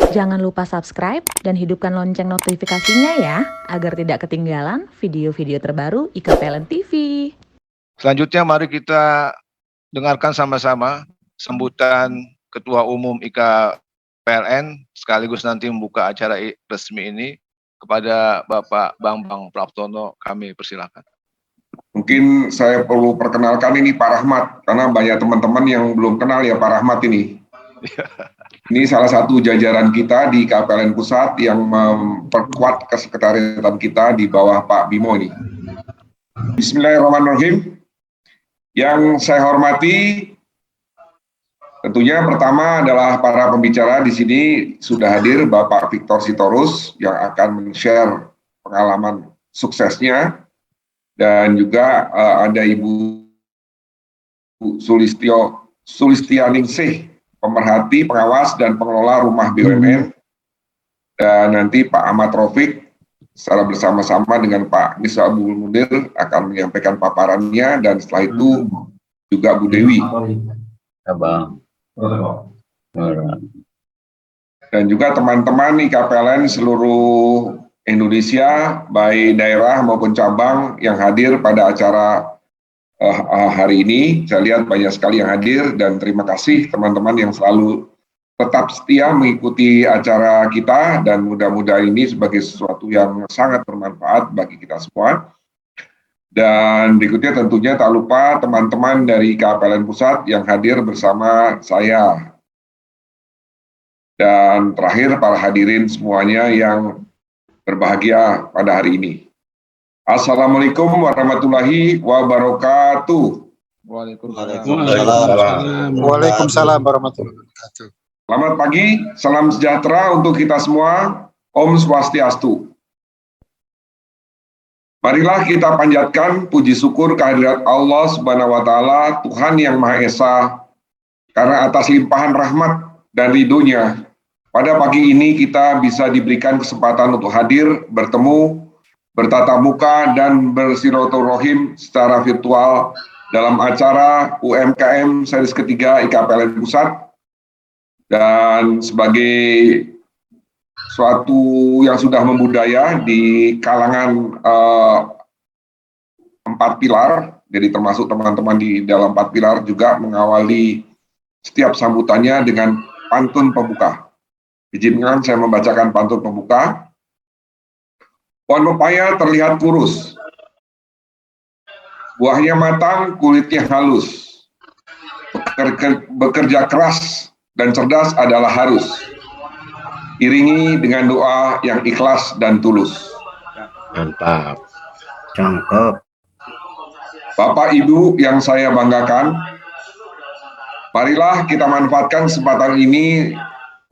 Jangan lupa subscribe dan hidupkan lonceng notifikasinya ya, agar tidak ketinggalan video-video terbaru IKPLN TV. Selanjutnya mari kita dengarkan sama-sama sambutan Ketua Umum IKPLN sekaligus nanti membuka acara resmi ini kepada Bapak Bambang Praptono. Kami persilakan. Mungkin saya perlu perkenalkan ini Pak Rahmat, karena banyak teman-teman yang belum kenal ya Pak Rahmat ini. Ini salah satu jajaran kita di KPLN Pusat yang memperkuat kesekretariatan kita di bawah Pak Bimo ini. Bismillahirrahmanirrahim. Yang saya hormati, tentunya pertama adalah para pembicara di sini sudah hadir Bapak Victor Sitorus yang akan men-share pengalaman suksesnya, dan juga ada Ibu Sulistianingsih, pemerhati, pengawas, dan pengelola rumah BUMN, dan nanti Pak Ahmad Rafiq secara bersama-sama dengan Pak Misbahul Munir akan menyampaikan paparannya, dan setelah itu juga Bu Dewi. Dan juga teman-teman IKPLN seluruh Indonesia, baik daerah maupun cabang yang hadir pada acara hari ini. Saya lihat banyak sekali yang hadir, dan terima kasih teman-teman yang selalu tetap setia mengikuti acara kita, dan mudah-mudahan ini sebagai sesuatu yang sangat bermanfaat bagi kita semua. Dan berikutnya tentunya tak lupa teman-teman dari KPLN Pusat yang hadir bersama saya. Dan terakhir para hadirin semuanya yang berbahagia pada hari ini. Assalamualaikum warahmatullahi wabarakatuh. Waalaikumsalam warahmatullahi wabarakatuh. Selamat pagi, salam sejahtera untuk kita semua. Om Swastiastu. Marilah kita panjatkan puji syukur kehadirat Allah Subhanahu wa Ta'ala, Tuhan yang Maha Esa, karena atas limpahan rahmat dan ridhonya, pada pagi ini kita bisa diberikan kesempatan untuk hadir, bertemu, bertatap muka, dan bersilaturahim secara virtual dalam acara UMKM series ketiga IKPLN Pusat. Dan sebagai suatu yang sudah membudaya di kalangan 4 pilar, jadi termasuk teman-teman di dalam 4 pilar juga mengawali setiap sambutannya dengan pantun pembuka. Izinkan saya membacakan pantun pembuka. Pohon pepaya terlihat kurus, buahnya matang, kulitnya halus. Bekerja keras dan cerdas adalah harus. Iringi dengan doa yang ikhlas dan tulus. Mantap. Cangkep. Bapak Ibu yang saya banggakan, marilah kita manfaatkan kesempatan ini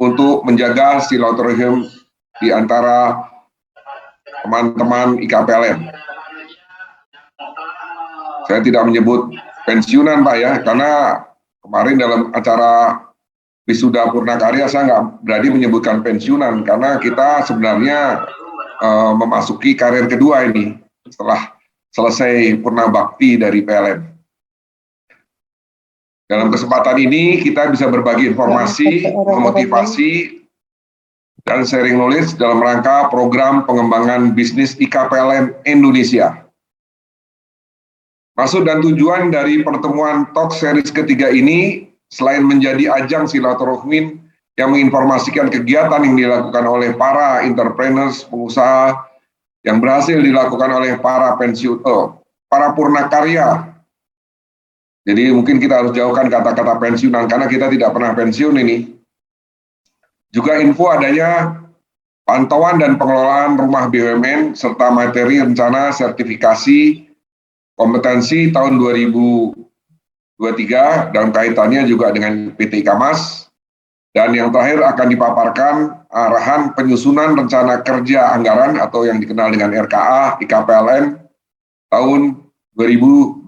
untuk menjaga silaturahim di antara teman-teman IKPLN. Saya tidak menyebut pensiunan Pak ya, karena kemarin dalam acara Wisuda Purnakarya saya nggak berani menyebutkan pensiunan, karena kita sebenarnya memasuki karir kedua ini setelah selesai purna bakti dari PLN. Dalam kesempatan ini kita bisa berbagi informasi, memotivasi, dan sharing knowledge dalam rangka program pengembangan bisnis IKPLN Indonesia. Maksud dan tujuan dari pertemuan Talk Series ketiga ini, selain menjadi ajang silaturahmi yang menginformasikan kegiatan yang dilakukan oleh para entrepreneurs, pengusaha, yang berhasil dilakukan oleh para purnakarya. Jadi mungkin kita harus jauhkan kata-kata pensiunan, karena kita tidak pernah pensiun ini. Juga info adanya pantauan dan pengelolaan rumah BUMN, serta materi rencana sertifikasi kompetensi tahun 2023 dalam kaitannya juga dengan PT IKAMAS. Dan yang terakhir akan dipaparkan arahan penyusunan rencana kerja anggaran atau yang dikenal dengan RKA IKPLN tahun 2023.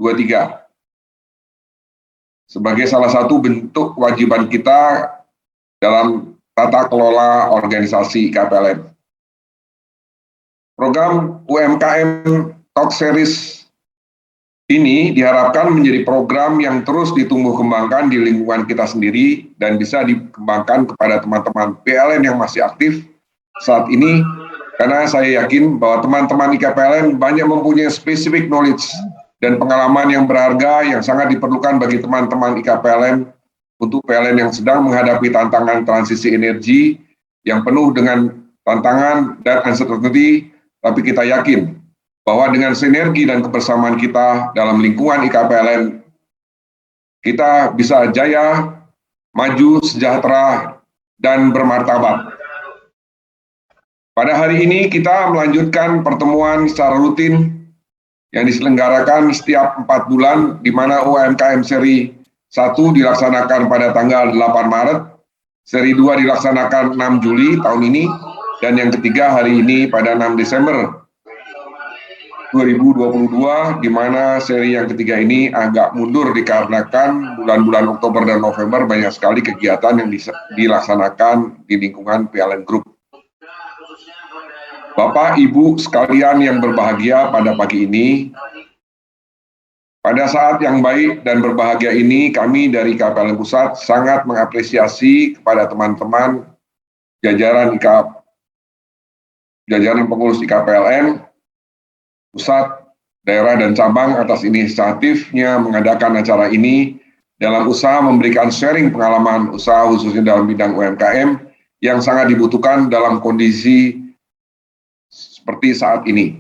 Sebagai salah satu bentuk kewajiban kita dalam tata kelola organisasi IKPLN. Program UMKM Talk Series Ini diharapkan menjadi program yang terus ditumbuh kembangkan di lingkungan kita sendiri dan bisa dikembangkan kepada teman-teman PLN yang masih aktif saat ini, karena saya yakin bahwa teman-teman IKPLN banyak mempunyai specific knowledge dan pengalaman yang berharga yang sangat diperlukan bagi teman-teman IKPLN untuk PLN yang sedang menghadapi tantangan transisi energi yang penuh dengan tantangan dan uncertainty, tapi kita yakin bahwa dengan sinergi dan kebersamaan kita dalam lingkungan IKPLN, kita bisa jaya, maju, sejahtera, dan bermartabat. Pada hari ini kita melanjutkan pertemuan secara rutin yang diselenggarakan setiap 4 bulan, di mana UMKM seri 1 dilaksanakan pada tanggal 8 Maret, seri 2 dilaksanakan 6 Juli tahun ini, dan yang ketiga hari ini pada 6 Desember 2022, di mana seri yang ketiga ini agak mundur dikarenakan bulan-bulan Oktober dan November banyak sekali kegiatan yang dilaksanakan di lingkungan PLN Group. Bapak, Ibu sekalian yang berbahagia pada pagi ini, pada saat yang baik dan berbahagia ini, kami dari IKPLN Pusat sangat mengapresiasi kepada teman-teman jajaran pengurus IKPLN Pusat, daerah, dan cabang atas inisiatifnya mengadakan acara ini dalam usaha memberikan sharing pengalaman usaha khususnya dalam bidang UMKM yang sangat dibutuhkan dalam kondisi seperti saat ini.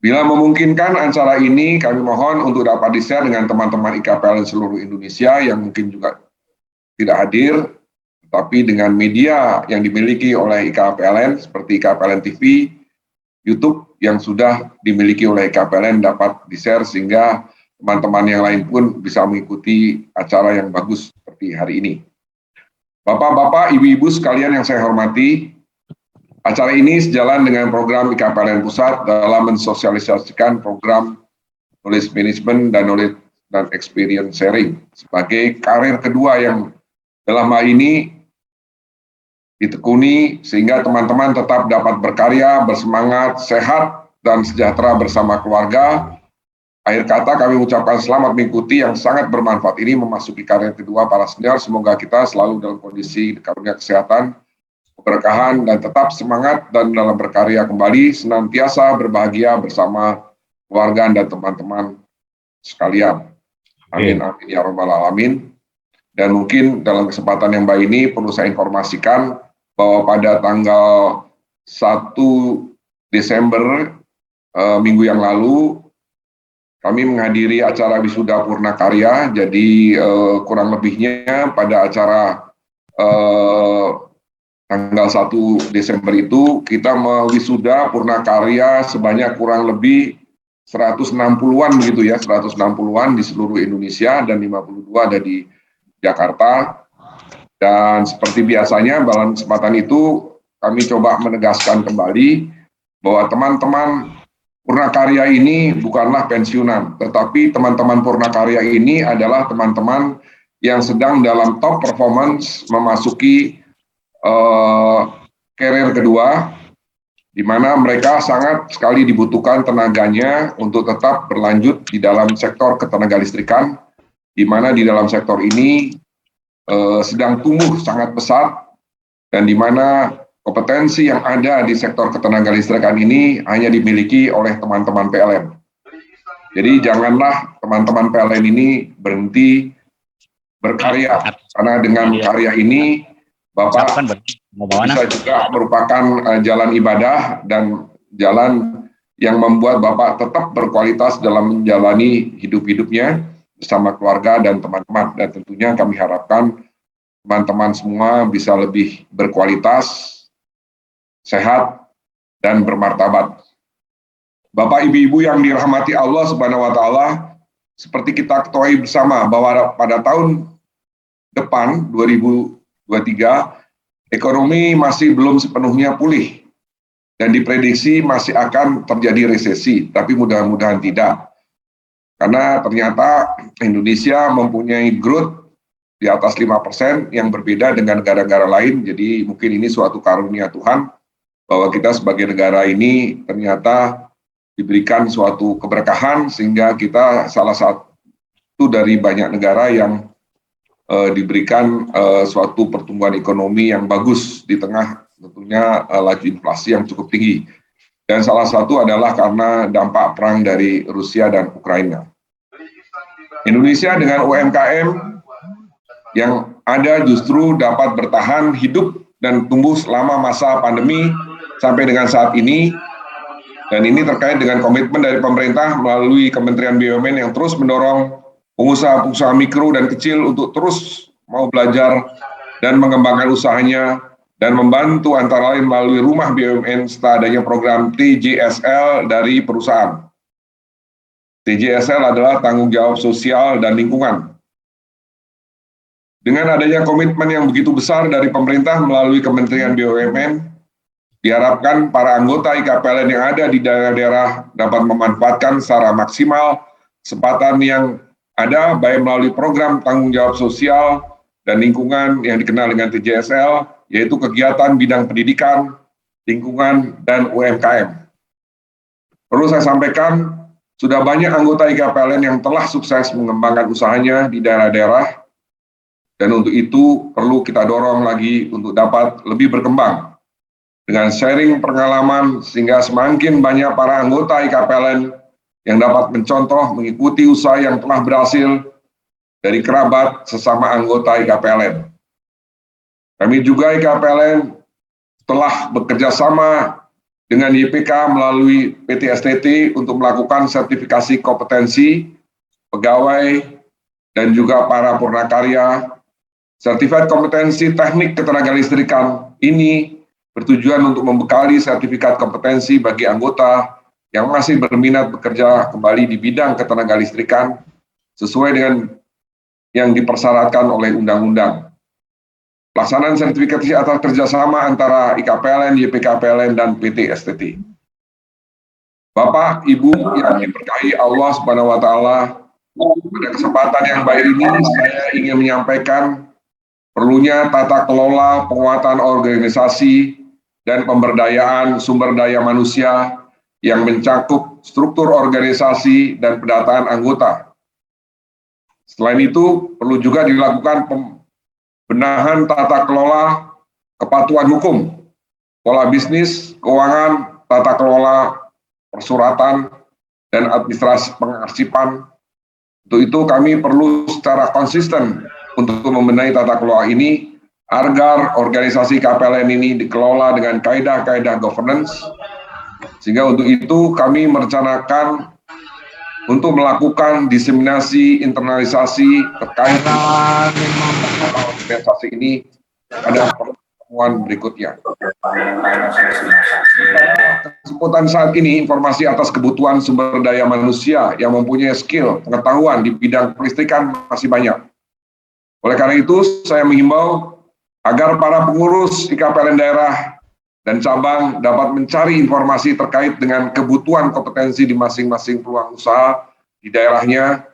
Bila memungkinkan acara ini, kami mohon untuk dapat di-share dengan teman-teman IKPLN seluruh Indonesia yang mungkin juga tidak hadir, tapi dengan media yang dimiliki oleh IKPLN seperti IKPLN TV, YouTube yang sudah dimiliki oleh IKPLN dapat di-share sehingga teman-teman yang lain pun bisa mengikuti acara yang bagus seperti hari ini. Bapak-bapak, ibu-ibu sekalian yang saya hormati, acara ini sejalan dengan program IKPLN Pusat dalam mensosialisasikan program knowledge management dan knowledge dan experience sharing sebagai karir kedua yang dalam hal ini ditekuni sehingga teman-teman tetap dapat berkarya, bersemangat, sehat, dan sejahtera bersama keluarga. Akhir kata kami ucapkan selamat mengikuti yang sangat bermanfaat ini memasuki karir kedua para senior. Semoga kita selalu dalam kondisi karunia kesehatan, keberkahan, dan tetap semangat dan dalam berkarya kembali, senantiasa berbahagia bersama keluarga dan teman-teman sekalian. Amin, amin, ya rabbal alamin. Dan mungkin dalam kesempatan yang baik ini perlu saya informasikan bahwa pada tanggal 1 Desember minggu yang lalu kami menghadiri acara wisuda Purna Karya. Jadi kurang lebihnya pada acara tanggal 1 Desember itu kita mewisuda Purna Karya sebanyak kurang lebih 160-an begitu ya, 160-an di seluruh Indonesia dan 52 ada di Jakarta. Dan seperti biasanya dalam kesempatan itu kami coba menegaskan kembali bahwa teman-teman Purna Karya ini bukanlah pensiunan, tetapi teman-teman Purna Karya ini adalah teman-teman yang sedang dalam top performance memasuki karir kedua, di mana mereka sangat sekali dibutuhkan tenaganya untuk tetap berlanjut di dalam sektor ketenagalistrikan, di mana di dalam sektor ini sedang tumbuh sangat pesat, dan di mana kompetensi yang ada di sektor ketenagalistrikan ini hanya dimiliki oleh teman-teman PLN. Jadi janganlah teman-teman PLN ini berhenti berkarya, karena dengan karya ini Bapak bisa juga merupakan jalan ibadah dan jalan yang membuat Bapak tetap berkualitas dalam menjalani hidup-hidupnya bersama keluarga dan teman-teman. Dan tentunya kami harapkan teman-teman semua bisa lebih berkualitas, sehat, dan bermartabat. Bapak, ibu-ibu yang dirahmati Allah Subhanahu wa Ta'ala, seperti kita ketahui bersama bahwa pada tahun depan 2023 ekonomi masih belum sepenuhnya pulih dan diprediksi masih akan terjadi resesi, tapi mudah-mudahan tidak. Karena ternyata Indonesia mempunyai growth di atas 5% yang berbeda dengan negara-negara lain. Jadi mungkin ini suatu karunia Tuhan bahwa kita sebagai negara ini ternyata diberikan suatu keberkahan sehingga kita salah satu dari banyak negara yang diberikan suatu pertumbuhan ekonomi yang bagus di tengah tentunya laju inflasi yang cukup tinggi. Dan salah satu adalah karena dampak perang dari Rusia dan Ukraina. Indonesia dengan UMKM yang ada justru dapat bertahan hidup dan tumbuh selama masa pandemi sampai dengan saat ini. Dan ini terkait dengan komitmen dari pemerintah melalui Kementerian BUMN yang terus mendorong pengusaha-pengusaha mikro dan kecil untuk terus mau belajar dan mengembangkan usahanya dan membantu antara lain melalui rumah BUMN setelah adanya program TJSL dari perusahaan. TJSL adalah tanggung jawab sosial dan lingkungan. Dengan adanya komitmen yang begitu besar dari pemerintah melalui Kementerian BUMN, diharapkan para anggota IKPLN yang ada di daerah-daerah dapat memanfaatkan secara maksimal kesempatan yang ada baik melalui program tanggung jawab sosial dan lingkungan yang dikenal dengan TJSL, yaitu kegiatan bidang pendidikan, lingkungan, dan UMKM. Perlu saya sampaikan, sudah banyak anggota IKPLN yang telah sukses mengembangkan usahanya di daerah-daerah, dan untuk itu perlu kita dorong lagi untuk dapat lebih berkembang. Dengan sharing pengalaman, sehingga semakin banyak para anggota IKPLN yang dapat mencontoh mengikuti usaha yang telah berhasil dari kerabat sesama anggota IKPLN. Kami juga IKPLN telah bekerja sama dengan YPK melalui PT STT untuk melakukan sertifikasi kompetensi pegawai dan juga para purnakarya. Sertifikat kompetensi teknik ketenagalistrikan ini bertujuan untuk membekali sertifikat kompetensi bagi anggota yang masih berminat bekerja kembali di bidang ketenagalistrikan sesuai dengan yang dipersyaratkan oleh undang-undang. Pelaksanaan sertifikasi atas kerjasama antara IKPLN, YPK-PLN, dan PT STT. Bapak, Ibu yang diberkahi Allah Subhanahu wa Ta'ala, pada kesempatan yang baik ini saya ingin menyampaikan perlunya tata kelola penguatan organisasi dan pemberdayaan sumber daya manusia yang mencakup struktur organisasi dan pendataan anggota. Selain itu, perlu juga dilakukan pembenahan tata kelola kepatuhan hukum, pola bisnis, keuangan, tata kelola persuratan, dan administrasi pengarsipan. Untuk itu kami perlu secara konsisten untuk membenahi tata kelola ini agar organisasi KPLN ini dikelola dengan kaidah-kaidah governance, sehingga untuk itu kami merencanakan untuk melakukan diseminasi internalisasi terkait organisasi ini pada pertemuan berikutnya. Kesempatan saat ini informasi atas kebutuhan sumber daya manusia yang mempunyai skill, pengetahuan di bidang kelistrikan masih banyak. Oleh karena itu, saya menghimbau agar para pengurus IKPLN daerah dan cabang dapat mencari informasi terkait dengan kebutuhan kompetensi di masing-masing peluang usaha di daerahnya.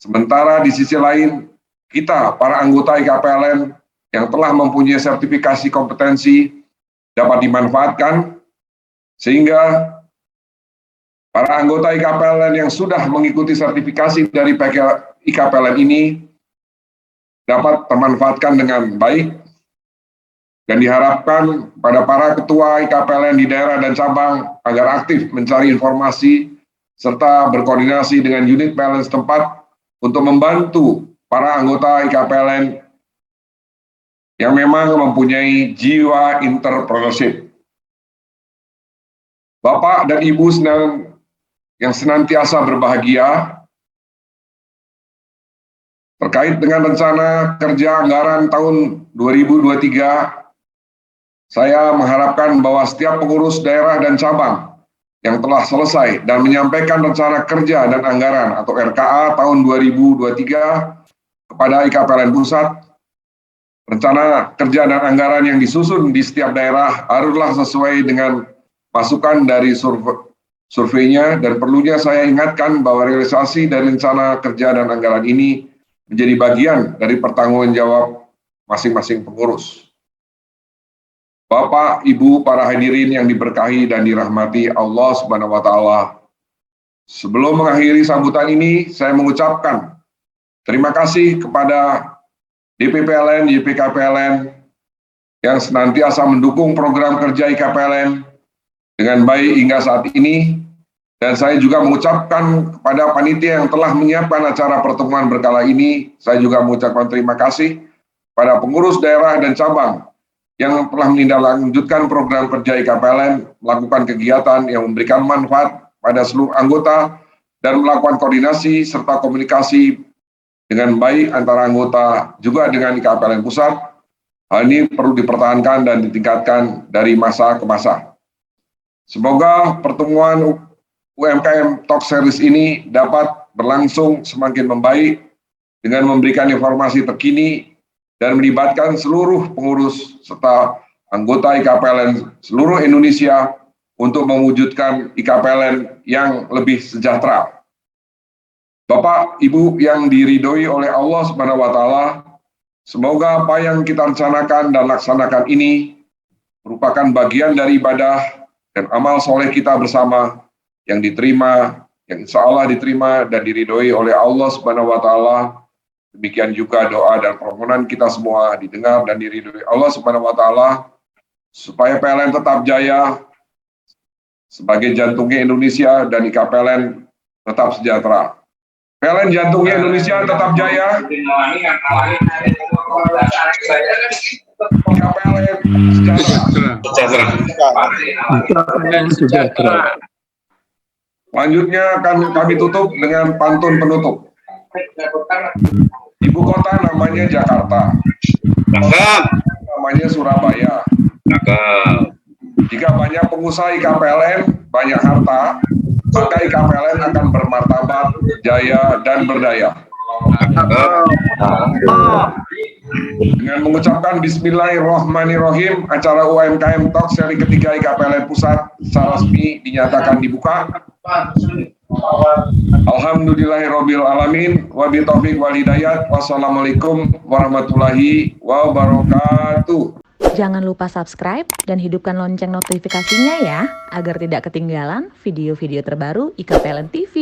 Sementara di sisi lain, kita, para anggota IKPLN yang telah mempunyai sertifikasi kompetensi dapat dimanfaatkan, sehingga para anggota IKPLN yang sudah mengikuti sertifikasi dari IKPLN ini dapat termanfaatkan dengan baik. Dan diharapkan pada para ketua IKPLN di daerah dan cabang agar aktif mencari informasi serta berkoordinasi dengan unit PLN setempat untuk membantu para anggota IKPLN yang memang mempunyai jiwa entrepreneurship. Bapak dan Ibu yang senantiasa berbahagia, terkait dengan rencana kerja anggaran tahun 2023, saya mengharapkan bahwa setiap pengurus daerah dan cabang yang telah selesai dan menyampaikan rencana kerja dan anggaran atau RKA tahun 2023 kepada IKPLN Pusat, rencana kerja dan anggaran yang disusun di setiap daerah haruslah sesuai dengan masukan dari surveinya, dan perlunya saya ingatkan bahwa realisasi dari rencana kerja dan anggaran ini menjadi bagian dari pertanggungjawab masing-masing pengurus. Bapak, Ibu, para hadirin yang diberkahi dan dirahmati Allah Subhanahu wa Ta'ala, Sebelum mengakhiri sambutan ini, saya mengucapkan terima kasih kepada DPPLN, YPKPLN yang senantiasa mendukung program kerja IKPLN dengan baik hingga saat ini. Dan saya juga mengucapkan kepada panitia yang telah menyiapkan acara pertemuan berkala ini, saya juga mengucapkan terima kasih pada pengurus daerah dan cabang yang telah menindaklanjutkan program kerja IKPLN, melakukan kegiatan yang memberikan manfaat pada seluruh anggota dan melakukan koordinasi serta komunikasi dengan baik antara anggota juga dengan IKPLN pusat. Hal ini perlu dipertahankan dan ditingkatkan dari masa ke masa. Semoga pertemuan UMKM Talk Series ini dapat berlangsung semakin membaik dengan memberikan informasi terkini dan melibatkan seluruh pengurus serta anggota IKPLN seluruh Indonesia untuk mewujudkan IKPLN yang lebih sejahtera. Bapak, Ibu yang diridhoi oleh Allah Subhanahu wa Ta'ala, semoga apa yang kita rencanakan dan laksanakan ini merupakan bagian dari ibadah dan amal soleh kita bersama yang diterima, yang insya Allah diterima dan diridhoi oleh Allah Subhanahu wa Ta'ala. Demikian juga doa dan permohonan kita semua didengar dan diridhoi Allah Subhanahu wa Ta'ala, supaya PLN tetap jaya sebagai jantungnya Indonesia dan IKPLN tetap sejahtera. PLN jantungnya Indonesia tetap jaya. IKPLN sejahtera. Selanjutnya akan kami tutup dengan pantun penutup. Ibu kota namanya Jakarta. Namanya Surabaya. Jika banyak pengusaha IKPLN, banyak harta, maka IKPLN akan bermartabat, jaya, dan berdaya. Dengan mengucapkan Bismillahirrahmanirrahim, acara UMKM Talk seri ketiga IKPLN Pusat secara resmi dinyatakan dibuka. Alhamdulillahirabbil alamin wa bi taufiq wal hidayat. Wassalamualaikum warahmatullahi wabarakatuh. Jangan lupa subscribe dan hidupkan lonceng notifikasinya ya, agar tidak ketinggalan video-video terbaru IKPLN TV.